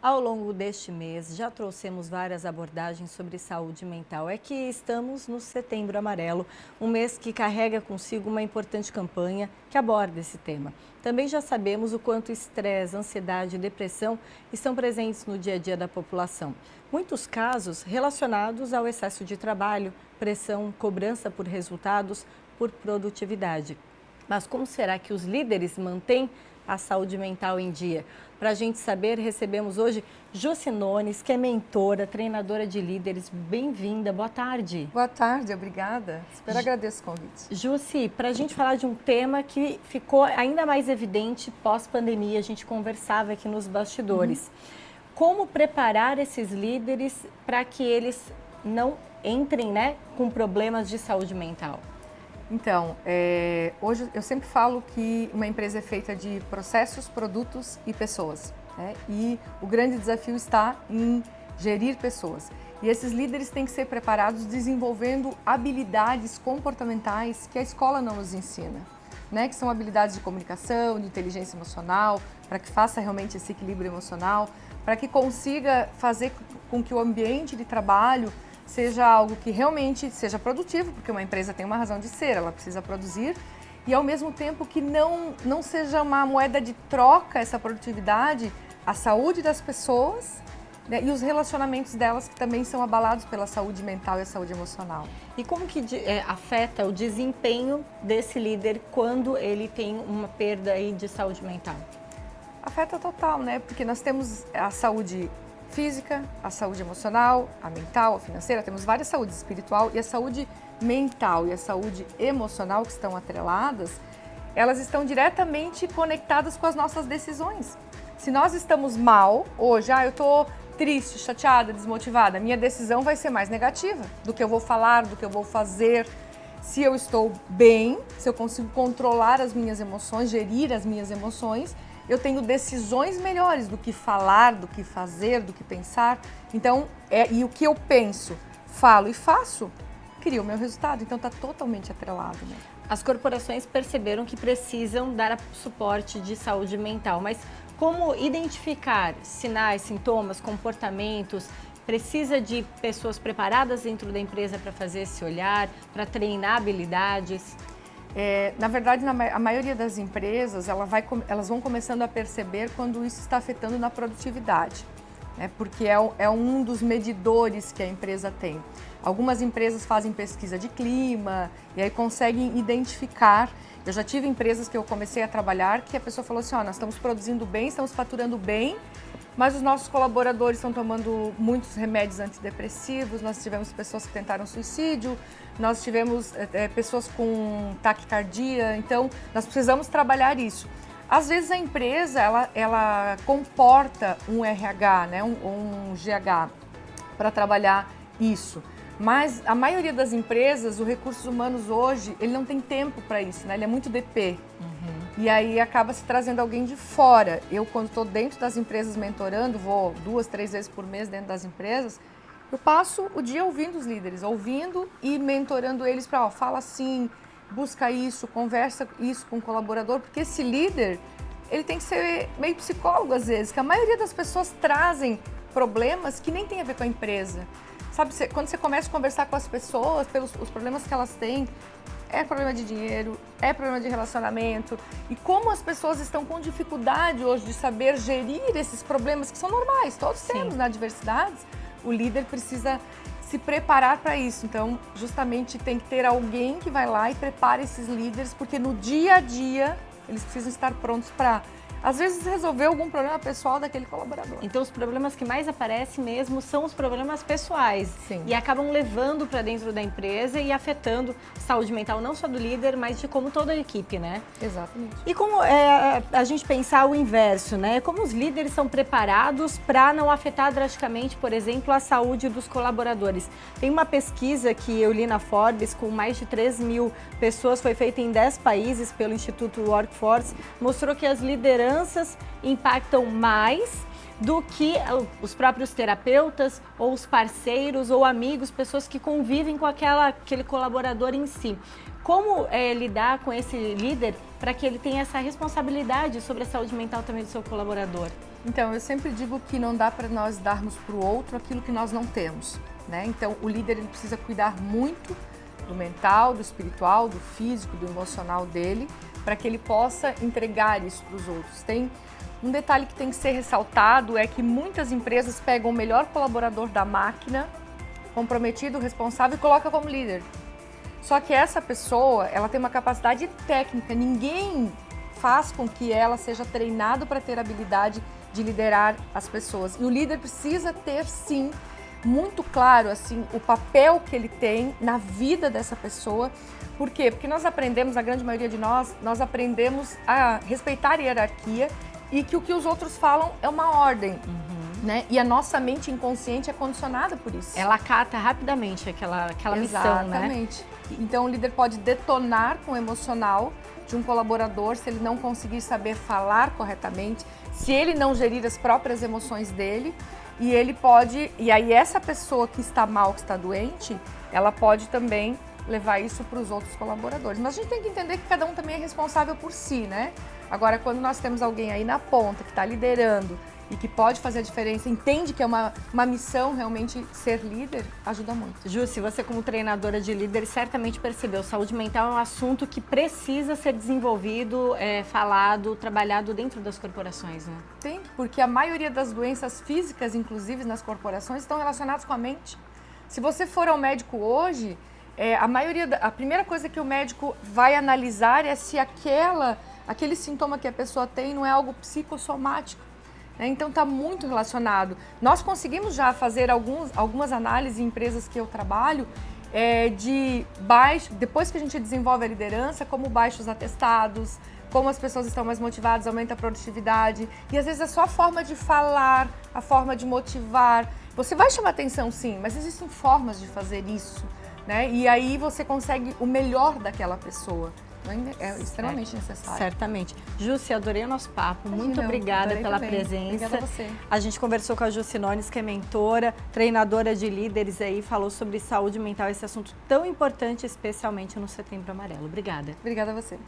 Ao longo deste mês, já trouxemos várias abordagens sobre saúde mental. É que estamos no Setembro Amarelo, um mês que carrega consigo uma importante campanha que aborda esse tema. Também já sabemos o quanto estresse, ansiedade e depressão estão presentes no dia a dia da população. Muitos casos relacionados ao excesso de trabalho, pressão, cobrança por resultados, por produtividade. Mas como será que os líderes mantêm a saúde mental em dia? Para a gente saber, recebemos hoje Jussi Nones, que é mentora, treinadora de líderes. Bem-vinda, boa tarde. Boa tarde, obrigada. Super agradeço o convite. Jussi, para a gente falar de um tema que ficou ainda mais evidente pós-pandemia, a gente conversava aqui nos bastidores. Como preparar esses líderes para que eles não entrem, com problemas de saúde mental? Então, hoje eu sempre falo que uma empresa é feita de processos, produtos e pessoas, né? E o grande desafio está em gerir pessoas. E esses líderes têm que ser preparados desenvolvendo habilidades comportamentais que a escola não nos ensina, né? Que são habilidades de comunicação, de inteligência emocional, para que faça realmente esse equilíbrio emocional, para que consiga fazer com que o ambiente de trabalho seja algo que realmente seja produtivo, porque uma empresa tem uma razão de ser, ela precisa produzir, e ao mesmo tempo que não seja uma moeda de troca essa produtividade, a saúde das pessoas, né, e os relacionamentos delas que também são abalados pela saúde mental e a saúde emocional. E como que afeta o desempenho desse líder quando ele tem uma perda aí de saúde mental? Afeta total, né? Porque nós temos a saúde física, a saúde emocional, a mental, a financeira, temos várias saúdes, espiritual, e a saúde mental e a saúde emocional que estão atreladas, elas estão diretamente conectadas com as nossas decisões. Se nós estamos mal hoje, eu estou triste, chateada, desmotivada, minha decisão vai ser mais negativa do que eu vou falar, do que eu vou fazer. Se eu estou bem, se eu consigo controlar as minhas emoções, gerir as minhas emoções, eu tenho decisões melhores do que falar, do que fazer, do que pensar. Então, e o que eu penso, falo e faço, cria o meu resultado. Então, está totalmente atrelado, né? As corporações perceberam que precisam dar suporte de saúde mental, mas como identificar sinais, sintomas, comportamentos? Precisa de pessoas preparadas dentro da empresa para fazer esse olhar, para treinar habilidades? Na verdade, a maioria das empresas, elas vão começando a perceber quando isso está afetando na produtividade, né? Porque é um dos medidores que a empresa tem. Algumas empresas fazem pesquisa de clima e aí conseguem identificar. Eu já tive empresas que eu comecei a trabalhar que a pessoa falou assim, nós estamos produzindo bem, estamos faturando bem, mas os nossos colaboradores estão tomando muitos remédios antidepressivos, nós tivemos pessoas que tentaram suicídio, nós tivemos pessoas com taquicardia, então nós precisamos trabalhar isso. Às vezes a empresa, ela comporta um RH, né, um GH para trabalhar isso, mas a maioria das empresas, os recursos humanos hoje, ele não tem tempo para isso, né, ele é muito DP. E aí acaba se trazendo alguém de fora. Eu, quando estou dentro das empresas mentorando, vou 2, 3 vezes por mês dentro das empresas, eu passo o dia ouvindo os líderes, ouvindo e mentorando eles para, fala assim, busca isso, conversa isso com o colaborador, porque esse líder, ele tem que ser meio psicólogo às vezes, que a maioria das pessoas trazem problemas que nem tem a ver com a empresa. Sabe, quando você começa a conversar com as pessoas, pelos os problemas que elas têm, é problema de dinheiro, é problema de relacionamento. E como as pessoas estão com dificuldade hoje de saber gerir esses problemas que são normais, todos temos na diversidade, o líder precisa se preparar para isso. Então, justamente tem que ter alguém que vai lá e prepara esses líderes, porque no dia a dia eles precisam estar prontos para, às vezes, resolver algum problema pessoal daquele colaborador. Então, os problemas que mais aparecem mesmo são os problemas pessoais. Sim. E acabam levando para dentro da empresa e afetando a saúde mental não só do líder, mas de como toda a equipe, né? Exatamente. E como a gente pensar o inverso, né? Como os líderes são preparados para não afetar drasticamente, por exemplo, a saúde dos colaboradores? Tem uma pesquisa que eu li na Forbes com mais de 3.000 pessoas, foi feita em 10 países pelo Instituto Workforce, mostrou que as lideranças impactam mais do que os próprios terapeutas ou os parceiros ou amigos, pessoas que convivem com aquele colaborador em si. Como lidar com esse líder para que ele tenha essa responsabilidade sobre a saúde mental também do seu colaborador? Então, eu sempre digo que não dá para nós darmos para o outro aquilo que nós não temos, né? Então, o líder ele precisa cuidar muito do mental, do espiritual, do físico, do emocional dele, para que ele possa entregar isso para os outros. Tem um detalhe que tem que ser ressaltado, é que muitas empresas pegam o melhor colaborador da máquina, comprometido, responsável, e colocam como líder. Só que essa pessoa, ela tem uma capacidade técnica, ninguém faz com que ela seja treinado para ter habilidade de liderar as pessoas. E o líder precisa ter, sim, muito claro assim, o papel que ele tem na vida dessa pessoa. Por quê? Porque nós aprendemos, a grande maioria de nós aprendemos a respeitar a hierarquia e que o que os outros falam é uma ordem. Né? E a nossa mente inconsciente é condicionada por isso. Ela acata rapidamente aquela missão, né? Exatamente. Então o líder pode detonar com o emocional de um colaborador se ele não conseguir saber falar corretamente, se ele não gerir as próprias emoções dele, e aí essa pessoa que está mal, que está doente, ela pode também levar isso para os outros colaboradores. Mas a gente tem que entender que cada um também é responsável por si, né? Agora, quando nós temos alguém aí na ponta que está liderando e que pode fazer a diferença, entende que é uma missão realmente ser líder, ajuda muito. Jussi, você como treinadora de líderes certamente percebeu, saúde mental é um assunto que precisa ser desenvolvido, falado, trabalhado dentro das corporações, né? Tem, porque a maioria das doenças físicas, inclusive nas corporações, estão relacionadas com a mente. Se você for ao médico hoje, a primeira coisa que o médico vai analisar é se aquele sintoma que a pessoa tem não é algo psicossomático. Então está muito relacionado. Nós conseguimos já fazer algumas análises em empresas que eu trabalho depois que a gente desenvolve a liderança, como baixos atestados, como as pessoas estão mais motivadas, aumenta a produtividade. E às vezes é só a forma de falar, a forma de motivar. Você vai chamar atenção sim, mas existem formas de fazer isso, né? E aí você consegue o melhor daquela pessoa. É extremamente necessário. Certamente. Jussi, adorei o nosso papo. Muito obrigada pela presença. Obrigada a você. A gente conversou com a Jussi Nones, que é mentora, treinadora de líderes aí, falou sobre saúde mental, esse assunto tão importante, especialmente no Setembro Amarelo. Obrigada. Obrigada a você.